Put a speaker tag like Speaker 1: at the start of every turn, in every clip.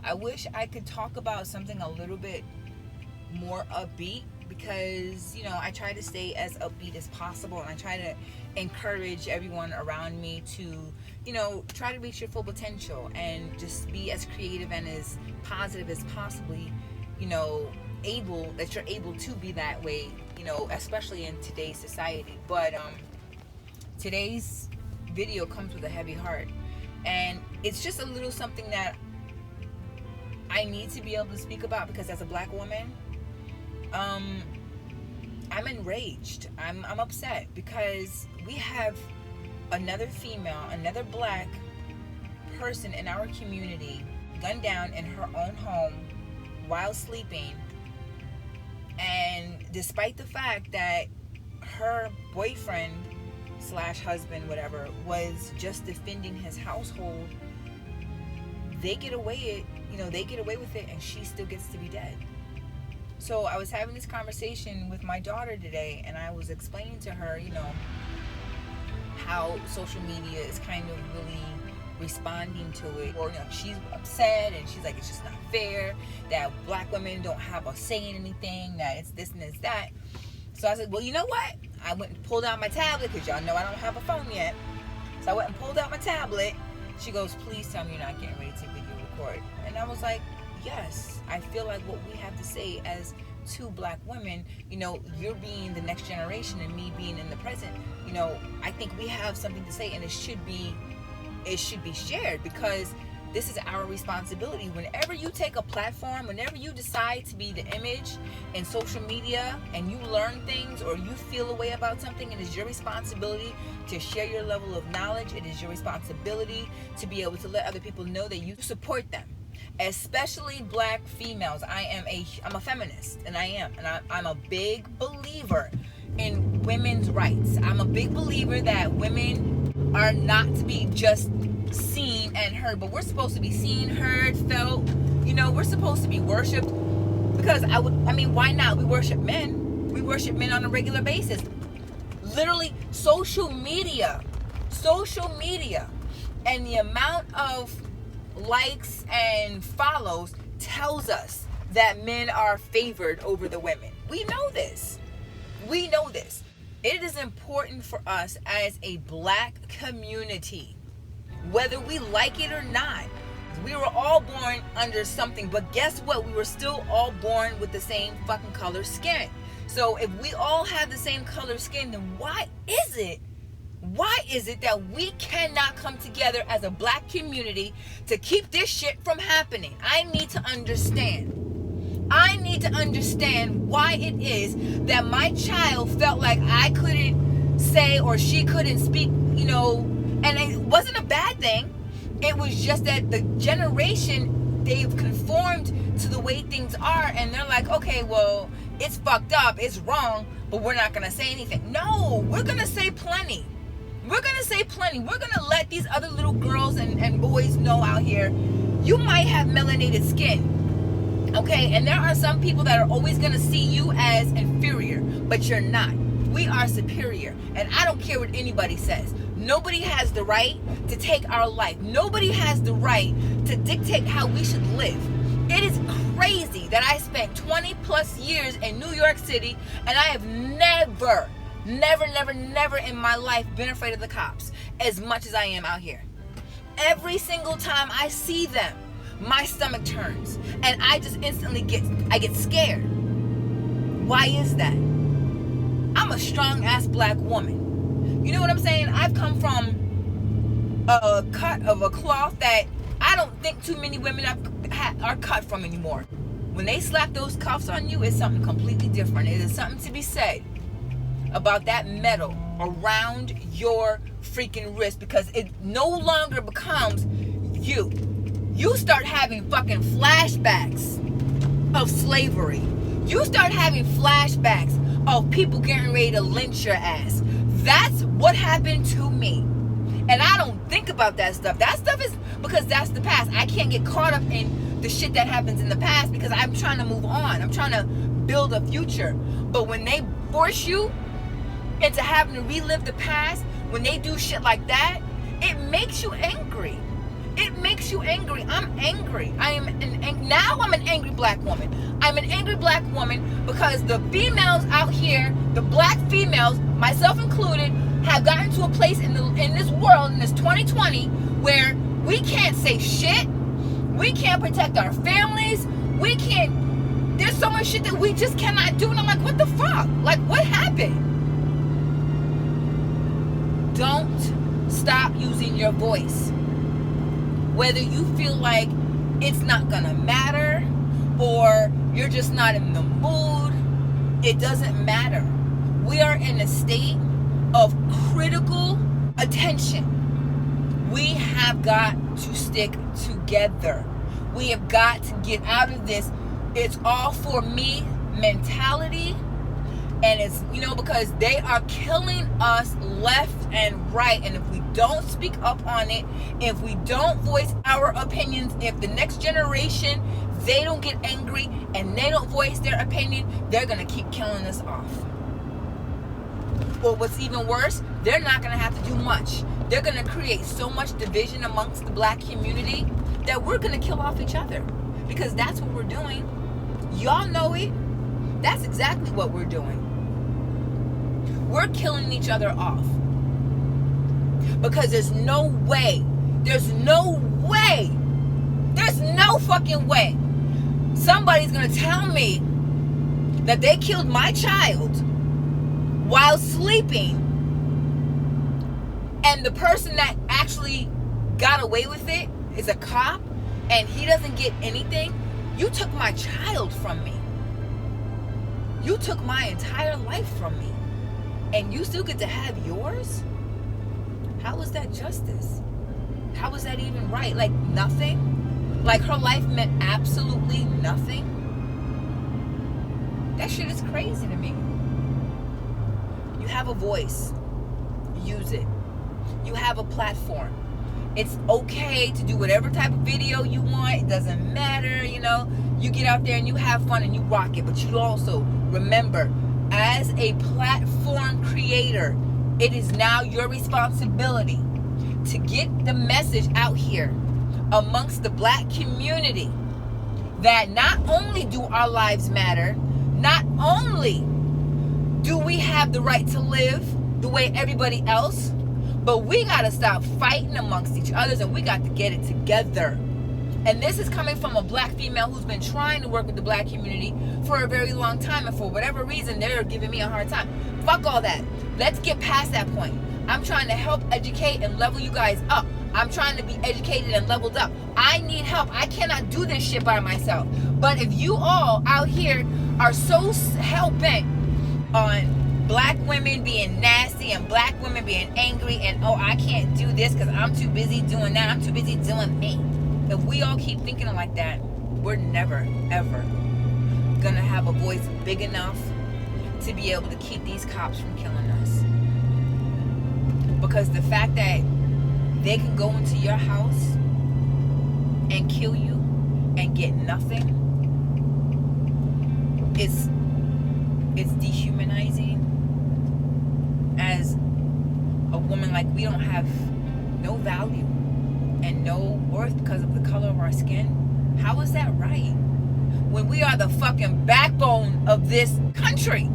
Speaker 1: I wish I could talk about something a little bit more upbeat, because I try to stay as upbeat as possible, and I try to encourage everyone around me to try to reach your full potential and just be as creative and as positive as possibly you're able to be that way, especially in today's society. But today's video comes with a heavy heart, and it's just a little something that I need to be able to speak about, because as a black woman, I'm enraged. I'm upset because we have another female, another black person in our community gunned down in her own home while sleeping. And despite the fact that her boyfriend slash husband, whatever, was just defending his household, they get away with it, and she still gets to be dead. So I was having this conversation with my daughter today, and I was explaining to her, how social media is kind of really responding to it. Or, she's upset, and she's like, it's just not fair that black women don't have a say in anything, that it's this and it's that. So I said, well, you know what? I went and pulled out my tablet, because y'all know I don't have a phone yet. So I went and pulled out my tablet. She goes, please tell me you're not getting ready to video record. And I was like, yes, I feel like what we have to say as two black women, you're being the next generation and me being in the present, I think we have something to say, and it should be shared, because this is our responsibility. Whenever you take a platform, whenever you decide to be the image in social media and you learn things or you feel a way about something, it is your responsibility to share your level of knowledge. It is your responsibility to be able to let other people know that you support them, especially black females. I'm a feminist, and I'm a big believer in women's rights. I'm a big believer that women are not to be just seen and heard, but we're supposed to be seen, heard, felt. We're supposed to be worshipped, because why not? We worship men. We worship men on a regular basis. Literally, social media, and the amount of likes and follows tells us that men are favored over the women. We know this. It is important for us as a black community, whether we like it or not. We were all born under something, but guess what? We were still all born with the same fucking color skin. So if we all have the same color skin, then why is it that we cannot come together as a black community to keep this shit from happening? I need to understand why it is that my child felt like I couldn't say or she couldn't speak, and it wasn't a bad thing. It was just that the generation, they've conformed to the way things are, and they're like, okay, well, it's fucked up, it's wrong, but we're not gonna say anything. No, we're gonna say plenty. We're gonna let these other little girls and boys know out here, you might have melanated skin, okay? And there are some people that are always gonna see you as inferior, but you're not. We are superior, and I don't care what anybody says. Nobody has the right to take our life. Nobody has the right to dictate how we should live. It is crazy that I spent 20 plus years in New York City, and I have never in my life been afraid of the cops as much as I am out here. Every single time I see them, my stomach turns, and I just instantly get scared. Why is that? I'm a strong ass black woman. You know what I'm saying? I've come from a cut of a cloth that I don't think too many women are cut from anymore. When they slap those cuffs on you, it's something completely different. It is something to be said about that metal around your freaking wrist, because it no longer becomes you. You start having fucking flashbacks of slavery. You start having flashbacks of people getting ready to lynch your ass. That's what happened to me. And I don't think about that stuff. That stuff is because that's the past. I can't get caught up in the shit that happens in the past, because I'm trying to move on. I'm trying to build a future. But when they force you into having to relive the past, when they do shit like that, it makes you angry. It makes you angry. I'm angry. Now I'm an angry black woman. I'm an angry black woman because the females out here, the black females, myself included, have gotten to a place in this world, in this 2020, where we can't say shit. We can't protect our families. We can't. There's so much shit that we just cannot do. And I'm like, what the fuck? Like, what happened? Don't stop using your voice. Whether you feel like it's not gonna matter or you're just not in the mood, it doesn't matter. We are in a state of critical attention. We have got to stick together. We have got to get out of this it's all for me mentality. And it's, because they are killing us left and right. And if we don't speak up on it, if we don't voice our opinions, if the next generation, they don't get angry and they don't voice their opinion, they're going to keep killing us off. Or what's even worse, they're not going to have to do much. They're going to create so much division amongst the black community that we're going to kill off each other. Because that's what we're doing. Y'all know it. That's exactly what we're doing. We're killing each other off. Because there's no fucking way somebody's gonna tell me that they killed my child while sleeping, and the person that actually got away with it is a cop and he doesn't get anything. You took my child from me. You took my entire life from me. And you still get to have yours? How is that justice? How is that even right? Like nothing? Like her life meant absolutely nothing? That shit is crazy to me. You have a voice. Use it. You have a platform. It's okay to do whatever type of video you want. It doesn't matter, You get out there and you have fun and you rock it. But you also remember, as a platform creator, it is now your responsibility to get the message out here amongst the black community that not only do our lives matter, not only do we have the right to live the way everybody else, but we got to stop fighting amongst each other and we got to get it together. And this is coming from a black female who's been trying to work with the black community for a very long time. And for whatever reason, they're giving me a hard time. Fuck all that. Let's get past that point. I'm trying to help educate and level you guys up. I'm trying to be educated and leveled up. I need help. I cannot do this shit by myself. But if you all out here are so hell-bent on black women being nasty and black women being angry and, I can't do this because I'm too busy doing that. I'm too busy doing me. If we all keep thinking like that, we're never, ever gonna have a voice big enough to be able to keep these cops from killing us. Because the fact that they can go into your house and kill you and get nothing, it's dehumanizing. As a woman, like, we don't have no value and no worth because of the color of our skin. How is that right? When we are the fucking backbone of this country.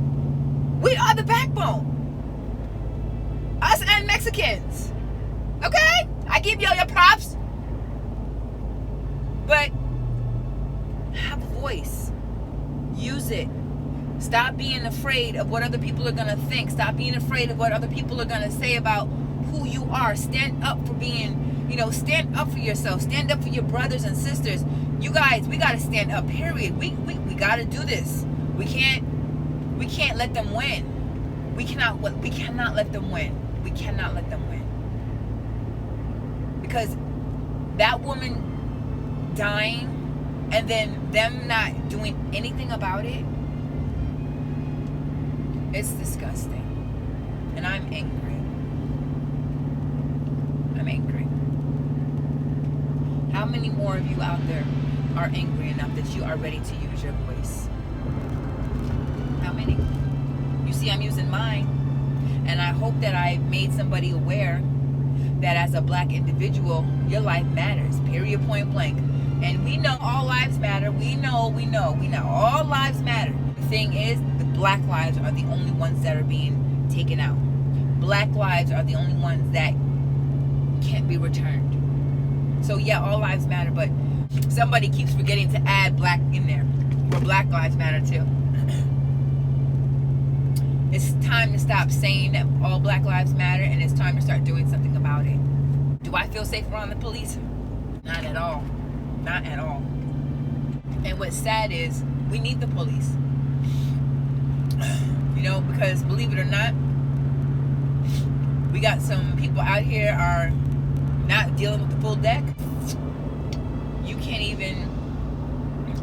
Speaker 1: We are the backbone. Us and Mexicans. Okay? I give y'all your props. But have a voice. Use it. Stop being afraid of what other people are going to think. Stop being afraid of what other people are going to say about who you are. Stand up for being, stand up for yourself. Stand up for your brothers and sisters. You guys, we got to stand up, period. We got to do this. We can't let them win. We cannot let them win. We cannot let them win. Because that woman dying and then them not doing anything about it, it's disgusting. And I'm angry. I'm angry. How many more of you out there are angry enough that you are ready to use your voice? How many? You see, I'm using mine. And I hope that I made somebody aware that as a black individual, your life matters, period, point blank. And we know all lives matter. We know all lives matter. The thing is, the black lives are the only ones that are being taken out. Black lives are the only ones that can't be returned. So yeah, all lives matter, but somebody keeps forgetting to add black in there, where black lives matter too. It's time to stop saying that all black lives matter, and it's time to start doing something about it. Do I feel safe around the police? Not at all. Not at all. And what's sad is we need the police. You know, because believe it or not, we got some people out here are not dealing with the full deck. You can't even,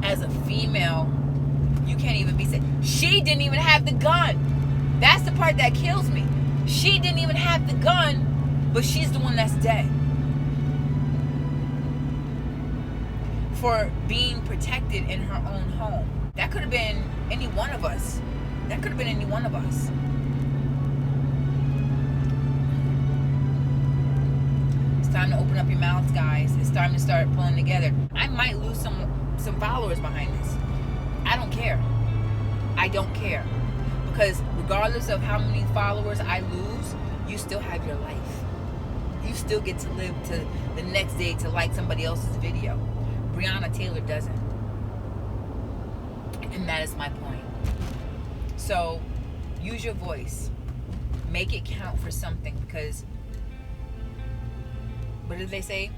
Speaker 1: as a female, you can't even be said. She didn't even have the gun. That's the part that kills me. She didn't even have the gun, but she's the one that's dead. For being protected in her own home. That could have been any one of us. That could have been any one of us. It's time to open up your mouths, guys. It's time to start pulling together. I might lose some followers behind this. I don't care. I don't care. Because regardless of how many followers I lose, you still have your life. You still get to live to the next day to like somebody else's video. Breonna Taylor doesn't. And that is my point. So, use your voice. Make it count for something, because what did they say?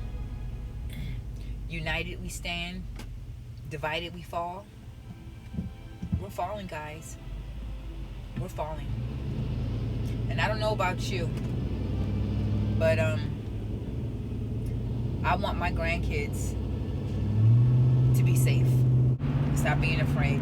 Speaker 1: United we stand, divided we fall. We're falling, guys. We're falling. And I don't know about you, but I want my grandkids to be safe. Stop being afraid.